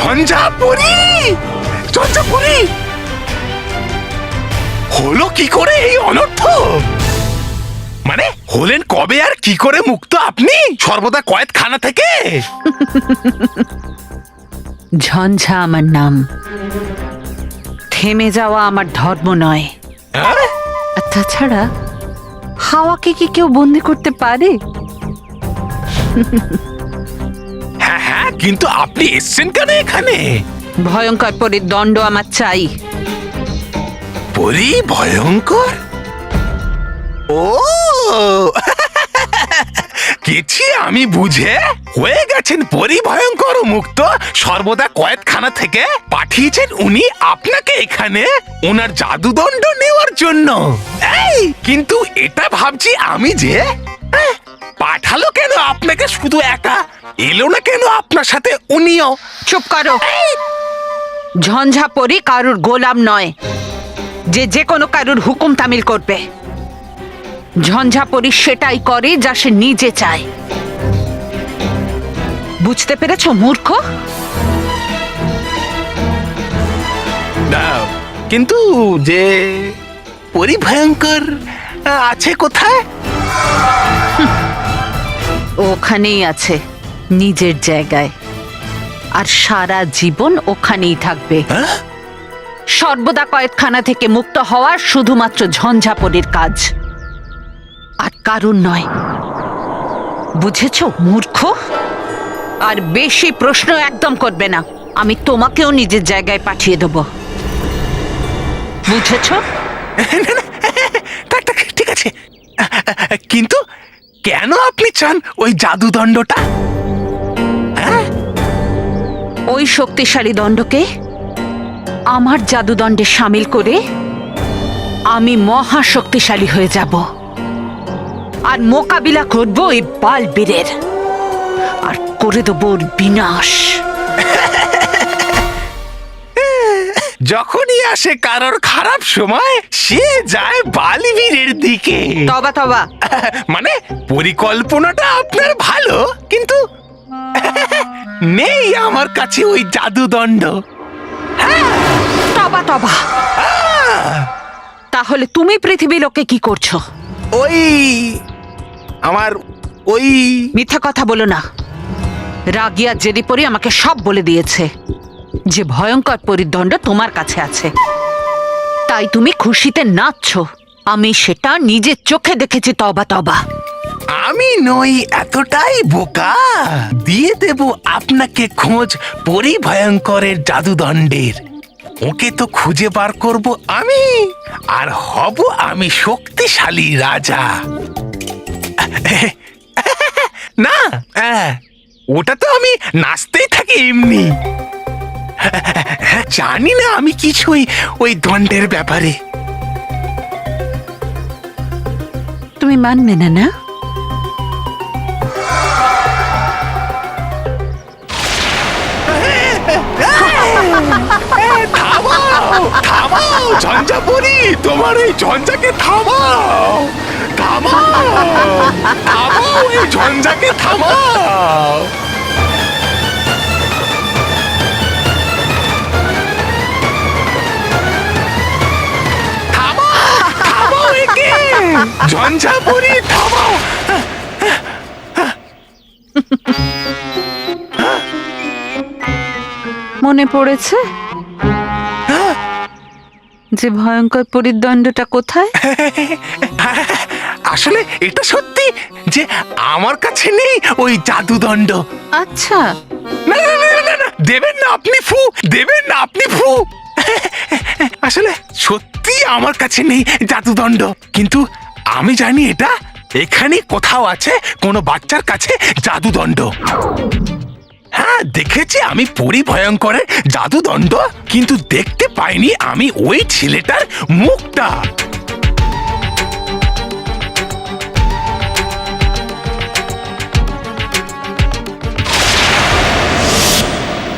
ঝঞ্ঝাপুরি, ঝঞ্ঝাপুরি, হলো কি করে এই অনর্থ? মানে হলেন কবে আর কি করে মুক্ত আপনি সর্বদা কয়েদখানা থেকে? ঝঞ্ঝা আমার নাম, থেমে যাওয়া আমার ধর্ম নয়। হ্যাঁ? আর তাছাড়া হাওয়াকে কি কেউ বন্দি করতে পারে? হ্যাঁ হ্যাঁ, কিন্তু আপনি এসছেন কেন এখানে? ভয়ঙ্কর পরীর দণ্ড আমার চাই। পরি ভয়ঙ্কর? ও কিছু আমি বুঝে হয়ে গেছেন পরি ভয়ঙ্কর মুক্ত সর্বদা কয়েদখানা থেকে পাঠিয়েছেন উনি আপনাকে এখানে ওনার জাদুদণ্ড নেওয়ার জন্য। এই কিন্তু এটা ভাবছি আমি যে পাঠালো কেন আপনাকে শুধু একা, এলো না কেন আপনার সাথে উনিও? চুপ করো। ঝঞ্ঝা পরী কারুর গোলাম নয় যে যে কোনো কারুর হুকুম তামিল করবে। ঝঞ্ঝা পরী সেটাই করে যা সে নিজে চায়। বুঝতে পেরেছ মূর্খ? না, কিন্তু যে পরি ভয়ঙ্কর আছে কোথায়? ওখানেই আছে, নিজের জায়গায়, আর সারা জীবন ওখানেই থাকবে। হ্যাঁ? সর্বদা কয়েদখানা থেকে মুক্ত হওয়ার শুধুমাত্র ঝঞ্ঝাপরির কাজ, আর কারণ নয়। বুঝেছ মূর্খ? আর বেশি প্রশ্ন একদম করবে না, আমি তোমাকেও নিজের জায়গায় পাঠিয়ে দেব। বুঝেছ? ঠিক আছে, কিন্তু কেন আপনি চান ওই জাদুদণ্ডটা? হ্যাঁ? ওই শক্তিশালী দণ্ডকে আমার জাদুদণ্ডে সামিল করে আমি মহা শক্তিশালী হয়ে যাব, আর মোকাবিলা করব এই বালবীরের, আর করে দেব ওর বিনাশ। যখনই আসে কারোর খারাপ সময় সে যায় বালবীরের দিকে। তবা তবা। মানে পরিকল্পনাটা আপনার ভালো, কিন্তু নেই আমার কাছে ওই জাদুদণ্ড। তবা তবা। তাহলে তুমি পৃথিবী লোকে কি করছো? ওই আমার ওই মিথ্যা কথা বলো না। রাগিয়া জেদি পরি আমাকে সব বলে দিয়েছে যে ভয়ঙ্কর পরিদণ্ড তোমার কাছে আছে, তাই তুমি খুশিতে নাচছো। আমি সেটা নিজের চোখে দেখেছি। তবা তবা। আমি নই এতটাই বোকা, দিয়ে দেব আপনাকে খোঁজ পরি ভয়ঙ্করের জাদুদণ্ডের। ওকে তো খুঁজে বার করব আমি, আর হব আমি শক্তিশালী রাজা। না, ওটা তো আমি নাচতেই থাকি এমনি। জানি না আমি কিছুই ওই দণ্ডের ব্যাপারে। তুমি মানবে না না? থামাও থামাও ঝঞ্ঝাপুরি, তোমার এই ঝঞ্ঝাকে থামাও, থামাও থামাও, এই ঝঞ্ঝাকে থামাও। থামাও থামাও একে, ঝঞ্ঝাপুরি থামাও। মনে পড়েছে যে ভয়ঙ্কর পরিদণ্ডটা কোথায়? আসলে এটা সত্যি যে আমার কাছে নেই ওই জাদুদণ্ড। আচ্ছা, না না না না না, দেবেন না আপনি ফু, দেবেন না আপনি ফু। আসলে সত্যি আমার কাছে নেই জাদুদণ্ড, কিন্তু আমি জানি এটা এখানে কোথাও আছে কোনো বাচ্চার কাছে জাদুদণ্ড। হ্যাঁ, দেখেছি আমি পরি ভয়ঙ্করের জাদুদণ্ড, কিন্তু দেখতে পাইনি আমি ওই ছেলেটার মুখটা।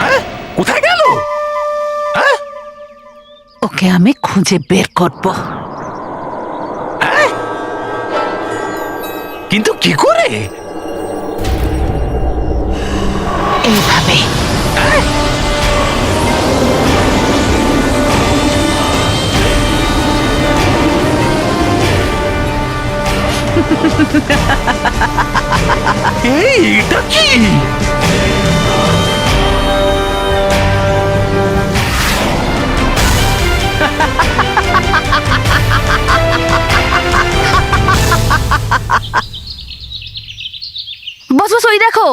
হ্যাঁ, কোথায় গেল? হ্যাঁ, ওকে আমি খুঁজে বের করব। হ্যাঁ, কিন্তু কি করে? এইভাবে। এই এটা কি? বস বস, ওই দেখো,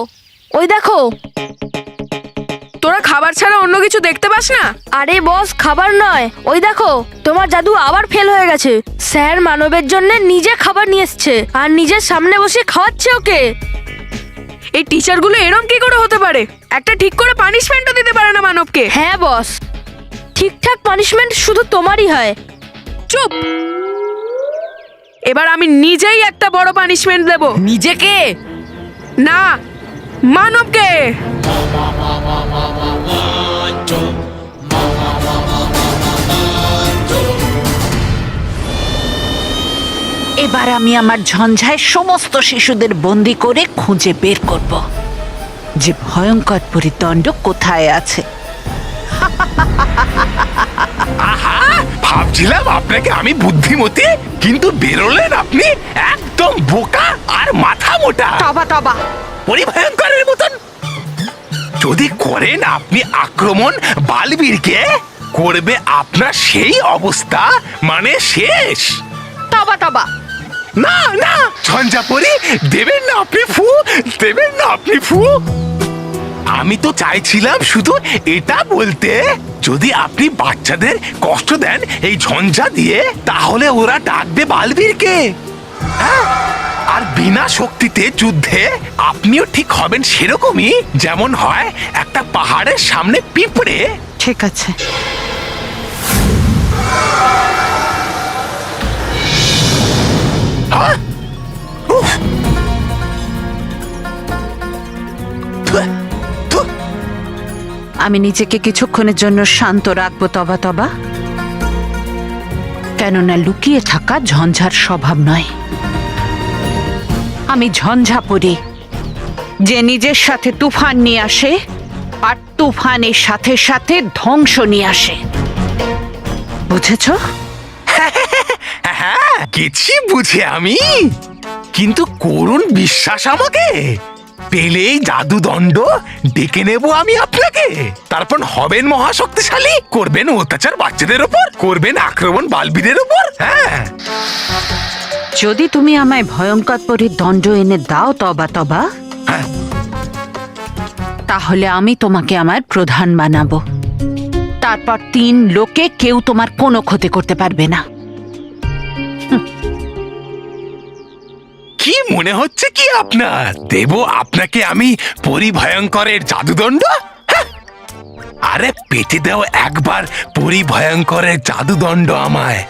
ওই দেখো। তোরা খাবার ছাড়া অন্য কিছু দেখতে পাস না? আরে বস, খাবার নয়, ওই দেখো, তোমার জাদু আবার ফেল হয়ে গেছে। স্যার মানবের জন্য নিজে খাবার নিয়ে এসছে আর নিজের সামনে বসে খাওয়াচ্ছে ওকে। এই টিচারগুলো এরম কি করে হতে পারে? একটা ঠিক করে পানিশমেন্টও দিতে পারে না মানবকে। হ্যাঁ বস, ঠিকঠাক পানিশমেন্ট শুধু তোমারই হয়। চুপ! এবার আমি নিজেই একটা বড় পানিশমেন্ট দেব। নিজেকে? না, মানবকে। এবার আমি আমার ঝঞ্ঝায় সমস্ত শিশুদের বন্দি করে খুঁজে বের করব যে ভয়ঙ্কর পরিদণ্ড কোথায় আছে। আহা, ভাবছিলাম আপনাকে আমি বুদ্ধিমতী, কিন্তু বেরোলেন আপনি একদম বোকা আর মাথা মোটা, তবা তবা। পরিভয়ঙ্করের মতন। যদি করেন আপনি আক্রমণ বালবীরকে, করবে আপনার সেই অবস্থা, মানে শেষ। তবা তবা। না না, ঝঞ্ঝাপরি, দেবেন না আপনি ফু, দেবেন না আপনি ফু। আমি তো চাইছিলাম শুধু এটা বলতে, যদি আপনি বাচ্চাদের কষ্ট দেন এই ঝঞ্ঝা দিয়ে, তাহলে ওরা ডাকবে বালবীরকে। হ্যাঁ, আর বিনা শক্তিতে যুদ্ধে আপনিও ঠিক হবেন সেরকমই, যেমন হয় একটা পাহাড়ের সামনে পিঁপড়ে। ঠিক আছে। হ্যাঁ? উফ! ধুয়ে, ধু! আমি নিজেকে কিছুক্ষণের জন্য শান্ত রাখবো তবা তবা, কেননা লুকিয়ে থাকা ঝঞ্ঝার স্বভাব নয়। আমি ঝঞ্ঝাপুরী, যে নিজের সাথে তুফান নিয়ে আসে আর তুফানের সাথে সাথে ধ্বংস নিয়ে আসে। বুঝেছো? হ্যাঁ, গেছি বুঝে আমি, কিন্তু করুণ বিশ্বাস আমাকে। পেলেই জাদুদণ্ড ডেকে নেব আমি আপনাকে, তারপর হবেন মহাশক্তিশালী, করবেন অত্যাচার বাচ্চাদের ওপর, করবেন আক্রমণ বালবীরের ওপর। হ্যাঁ, যদি তুমি আমায় ভয়ঙ্কর পরিদণ্ড এনে দাও তবা তবা, হ্যাঁ। তাহলে আমি তোমাকে আমার প্রধান বানাবো। তারপর 3 লোকে কেউ তোমার কোনো ক্ষতি করতে পারবে না। কি মনে হচ্ছে কি আপনার, দেব আপনাকে আমি পরিভয়ঙ্করের জাদুদণ্ড? হ্যাঁ? আরে পেতে দাও একবার পরিভয়ঙ্করের জাদুদণ্ড আমায়,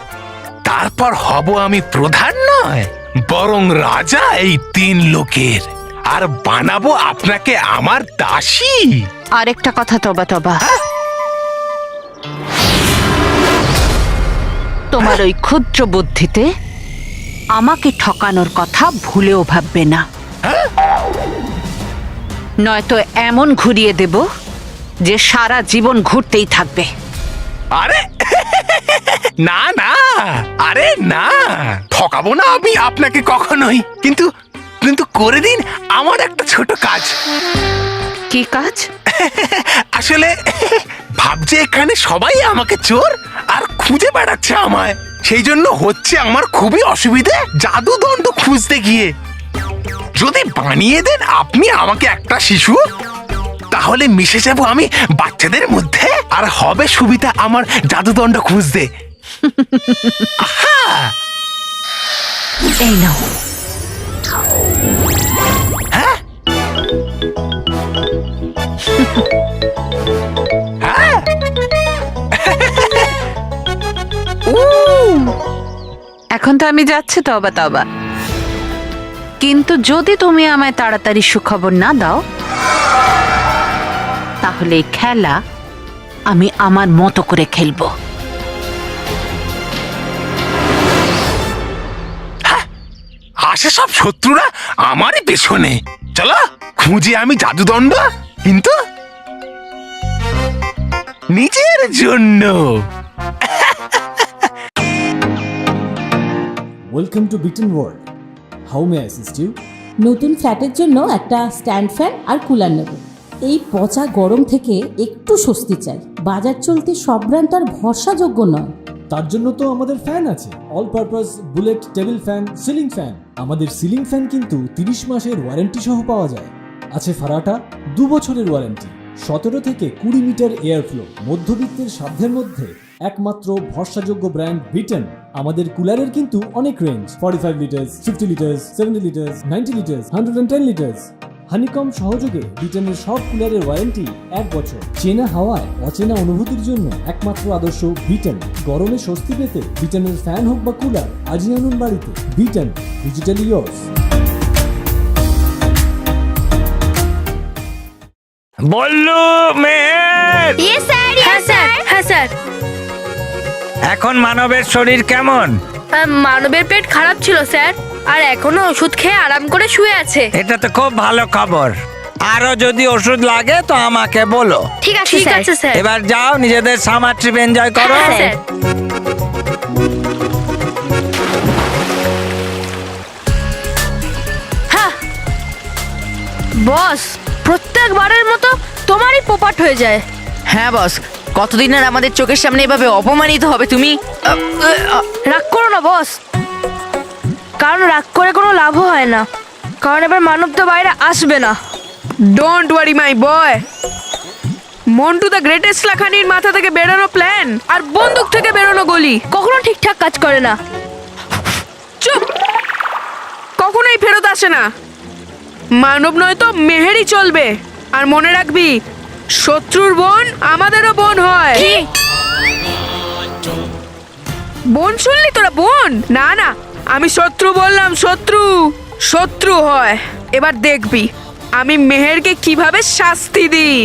তারপর হব আমি প্রধান নয়, বরং রাজা এই 3 লোকের, আর বানাবো আপনাকে আমার দাসী। আরেকটা কথা তবা তবা, তোমার ওই ক্ষুদ্র বুদ্ধিতে আমাকে ঠকানোর কথা ভুলেও ভাববে না, নয়তো এমন ঘুরিয়ে দেব যে সারা জীবন ঘুরতেই থাকবে। আরে না না, আরে না, ঠকাবো না আমি আপনাকে কখনোই, কিন্তু কিন্তু করে দিন আমার একটা ছোট কাজ। কি কাজ? আসলে ভাবছে এখানে সবাই আমাকে চোর আর খুঁজে বেড়াচ্ছে আমায়, সেই জন্য হচ্ছে আমার খুবই অসুবিধে জাদুদণ্ড খুঁজতে গিয়ে। যদি বানিয়ে দেন আপনি আমাকে একটা শিশু, তাহলে মিশে যাব আমি বাচ্চাদের মধ্যে, আর হবে সুবিধা আমার জাদুদণ্ড খুঁজতে। আহা! এই নাও। হ্যাঁ? হ্যাঁ? এখন তো আমি যাচ্ছি তবা তবা, কিন্তু যদি তুমি আমায় তাড়াতাড়ি সুখবর না দাও, তাহলে এই খেলা আমি আমার মতো করে খেলবো। আসে সব শত্রুরা আমারই পেছনে, চলো খুঁজে আমি জাদুদণ্ড, কিন্তু নিজের জন্য। Welcome to Beaten World. How may assist you? নতুন ফ্ল্যাটের জন্য একটা স্ট্যান্ড ফ্যান আর কুলার নেব। এই পচা গরম থেকে একটু স্বস্তি চাই। বাজার চলতে সব ব্র্যান্ড তো আর ভরসাযোগ্য নয়। তার জন্য তো আমাদের ফ্যান আছে, all purpose bullet table fan, ceiling fan. আমাদের সিলিং ফ্যান কিন্তু 30 মাসের ওয়ারেন্টি সহ পাওয়া যায়। আছে ফারাটা 2 বছরের ওয়ারেন্টি, 17 থেকে 20 মিটার এয়ার ফ্লো, মধ্যবিত্তের সাধ্যের মধ্যে একমাত্র ভরসাযোগ্য ব্র্যান্ড বিটন। আমাদের কুলারের কিন্তু অনেক range, 45 litres, 50 litres, 70 litres, 90 litres, 110 litres. Honeycomb সহযোগে বিটনের সব কুলারের ওয়ারেন্টি 1 বছর। চেনা হাওয়ায় অচেনা অনুভূতির জন্য একমাত্র আদর্শ বিটন। গরমে স্বস্তি পেতে বিটনের ফ্যান হোক বা কুলার, আজই আনুন বাড়িতে। Vuitton, digitally years. Ballu, Meher, হ্যাঁ স্যার, হ্যাঁ স্যার। এখন মানবের শরীর কেমন? মানবের পেট খারাপ ছিল স্যার, আর এখনো ওষুধ খেয়ে আরাম করে শুয়ে আছে। এটা তো খুব ভালো খবর। আরো যদি ওষুধ লাগে তো আমাকে বলো। ঠিক আছে স্যার। এবার যাও, নিজেদের সামার ট্রিপ এনজয় করো। হ্যাঁ স্যার। হ্যাঁ বস, প্রত্যেকবারের মতো তোমারই পোপাট হয়ে যায়। হ্যাঁ বস, কতদিন আর আমাদের চোখের সামনে এভাবে অপমানিত হবে তুমি? রাগ করো না বস, কারণ রাগ করে কোনো লাভও হয় না, কারণ এবার মানব তো বাইরে আসবে না। Don't worry my boy. Montu the greatest লাখানির মাথা থেকে বেরোনো প্ল্যান আর বন্দুক থেকে বেরোনো গলি কখনো ঠিকঠাক কাজ করে না। চুপ, কখনোই ফেরত আসে না। মানব নয় তো মেহেরই চলবে। আর মনে রাখবি, শত্রুর বোন আমাদেরও বোন হয়। বোন শুনলি তোরা? বোন না না, আমি শত্রু বললাম। শত্রু হয়। এবার দেখবি আমি মেহেরকে কিভাবে শাস্তি দিই।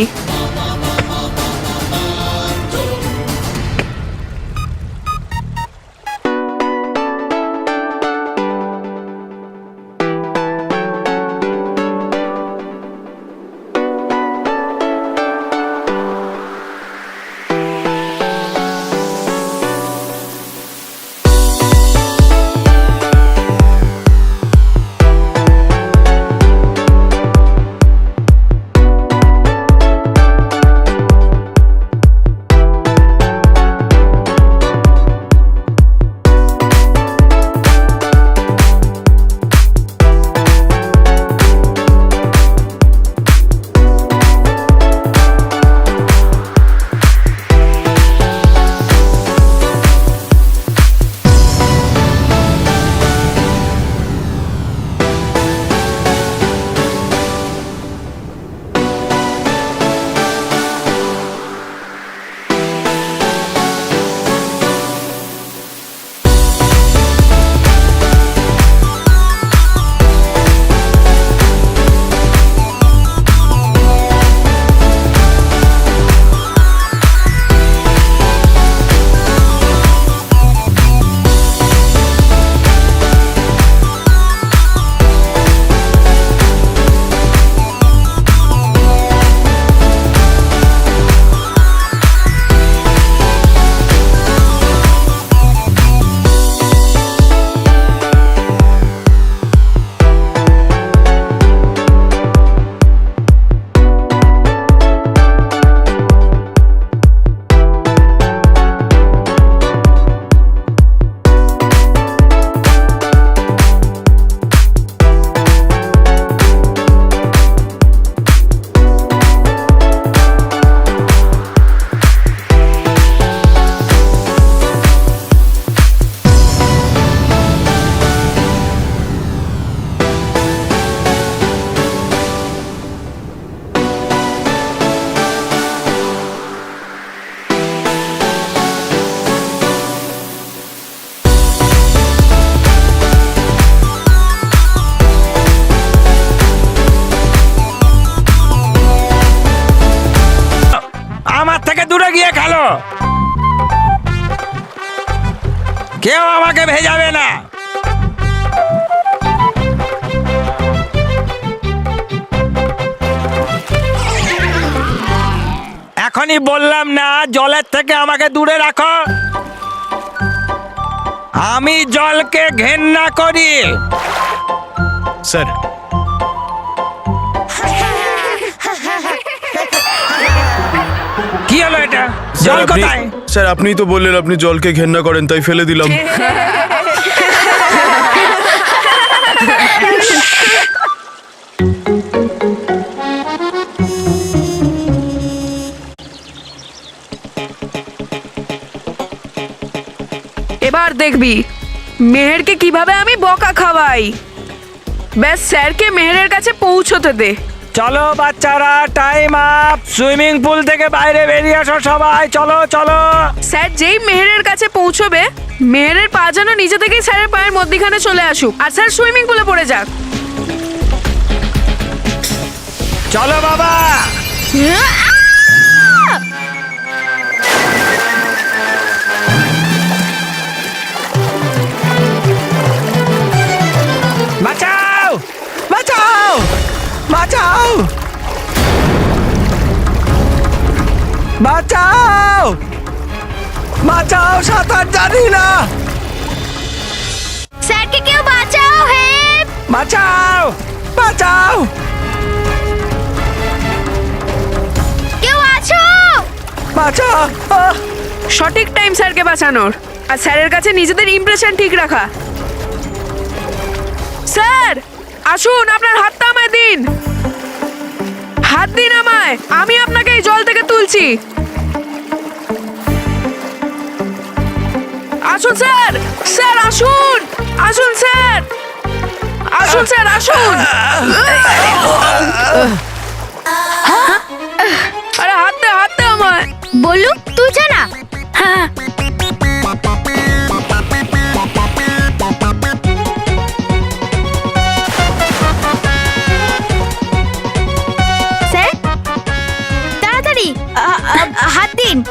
কেউ আমাকে ভেজাবে না। এখনই বললাম না জলের থেকে আমাকে দূরে রাখো। আমি জলকে ঘেন্না করি। স্যার কি হলো এটা? স্যার, জল আপনি- কোথায়? স্যার আপনি তো বললেন আপনি জলকে ঘেন্না করেন, তাই ফেলে দিলাম। এবার দেখবি মেহেরকে কিভাবে আমি বকা খাওয়াই। ব্যাস স্যারকে মেহেরের কাছে পৌঁছতে দে। চলো বাচ্চারা, টাইম আপ। সুইমিং পুল থেকে বাইরে বেরিয়ে আসো সবাই, চলো চলো। স্যার যেই মেহেরের কাছে পৌঁছবে, মেহেরের পা যেন নিজে থেকেই স্যারের পায়ের মধ্যিখানে চলে আসুক, আর স্যার সুইমিং পুলে পড়ে যাক। চলো বাবা। বাঁচাও বাঁচাও বাঁচাও বাঁচাও বাঁচাও, সাঁতার জানি না। স্যারকে কেউ বাঁচাও, হেল্প! বাঁচাও বাঁচাও। কেউ আছো? বাঁচাও। সঠিক টাইম স্যারকে বাঁচানোর, আর স্যারের কাছে নিজেদের ইমপ্রেশন ঠিক রাখা। স্যার আসুন, আপনার হাতটা আমায় দিন। হাত দিন আমায়, আমি আপনাকে এই জল থেকে তুলছি। আসুন স্যার, স্যার আসুন, আসুন স্যার, আসুন স্যার, আসুন। আরে হাত দে আমায়। বললু তুলছে না? হ্যাঁ স্যার তাড়াতাড়ি হাত দিন।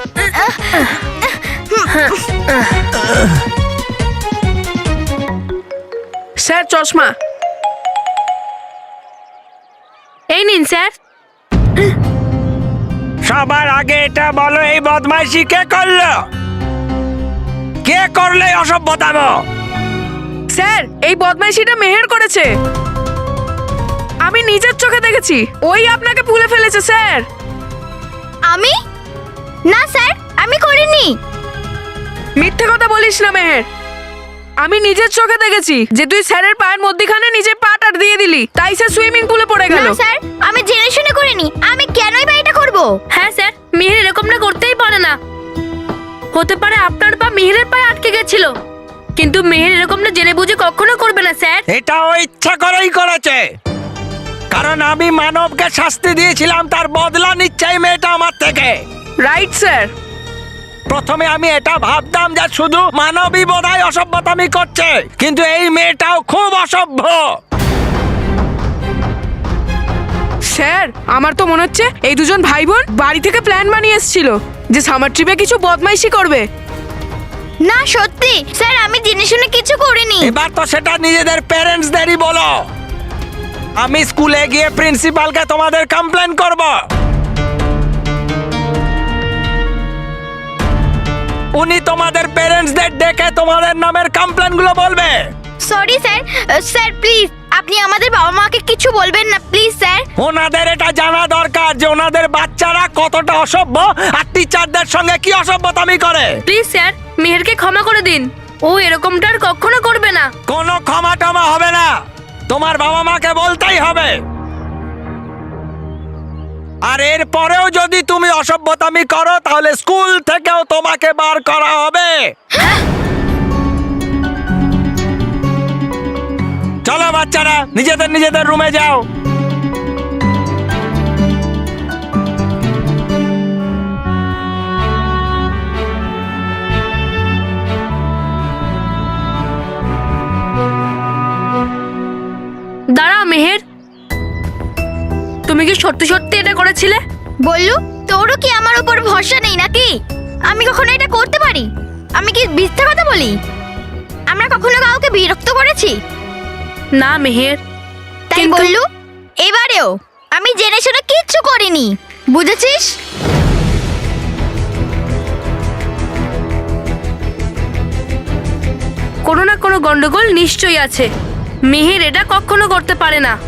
স্যার চশমা এই নিন স্যার। সবার আগে এটা বলো, এই বদমাইশি কে করলো? কে করলে অসভ্যতাম? স্যার এই বদমাইশিটা মেহের করেছে, আমি নিজের চোখে দেখেছি। ওই আপনাকে ভুলে ফেলেছে স্যার। আমি? না স্যার, আমি করিনি। মিথ্যে কথা বলিস না মেহের, আমি নিজের চোখে দেখেছি যে তুই স্যারের পায়ের মধ্যখানে নিজের পাটা দিয়ে দিলি, তাই স্যার সুইমিং পুলে পড়ে গেল। না স্যার, আমি জেনে শুনে করিনি। আমি কেনই বা এটা করব? হ্যাঁ স্যার, মিহির এরকমটা করতেই পারে না। হতে পারে আপনার পা মিহিরের পায়ে আটকে গেছিল, কিন্তু মিহির এরকমটা জেনে বুঝে কখনো করবে না স্যার। এটা ও ইচ্ছা করেই করেছে, কারণ আমি মানবকে শাস্তি দিয়েছিলাম, তার বদলা নিচ্ছে এই মেয়েটা আমার থেকে। Right sir. প্রথমে আমি এটা ভাবতাম যে শুধু মানবই বোধহয় অসভ্যতামি করছে, কিন্তু এই মেয়েটাও খুব অসভ্য। স্যার আমার তো মনে হচ্ছে এই দুজন ভাই বোন বাড়ি থেকে প্ল্যান বানিয়ে এসেছিল যে সামার ট্রিপে কিছু বদমাইশি করবে। না সত্যি স্যার, আমি জেনে শুনে কিছু করিনি। এবার তো সেটা নিজেদের প্যারেন্টসদেরই বলো। আমি স্কুলে গিয়ে প্রিন্সিপালকে তোমাদের কমপ্লেন করব। উনি তোমাদের প্যারেন্টসদের ডেকে তোমাদের নামের কমপ্লেনগুলো বলবে। সরি স্যার, স্যার প্লিজ আপনি আমাদের বাবা মাকে কিছু বলবেন না প্লিজ স্যার। ওনাদের এটা জানা দরকার যে ওনাদের বাচ্চারা কতটা অসভ্য আর টিচারদের সঙ্গে কি অসভ্যতামি করে। প্লিজ স্যার, মিহিরকে ক্ষমা করে দিন। ও এরকমটা আর কখনো করবে না। কোনো ক্ষমা টমা হবে না, তোমার বাবা মাকে বলতেই হবে। আর এর পরেও যদি তুমি অসভ্যতামি করো তাহলে স্কুল থেকেও তোমাকে বার করা হবে। চলো বাচ্চারা, নিজেদের নিজেদের রুমে যাও। দাঁড়াও মেহের, তুমি কি সত্যি সত্যি এটা করেছিলে? বললু তোরও কি আমার উপর ভরসা নেই নাকি? আমি কখনো এটা করতে পারি? আমি কি মিথ্যা কথা বলি? আমরা কখনো কাউকে বিরক্ত করেছি? না মেহের, তাই কিন্তু- বললু এবারেও আমি জেনে শুনে কিচ্ছু করিনি, বুঝেছিস? কোনো না কোনো গন্ডগোল নিশ্চয়ই আছে। মিহির এটা কখনো করতে পারে না।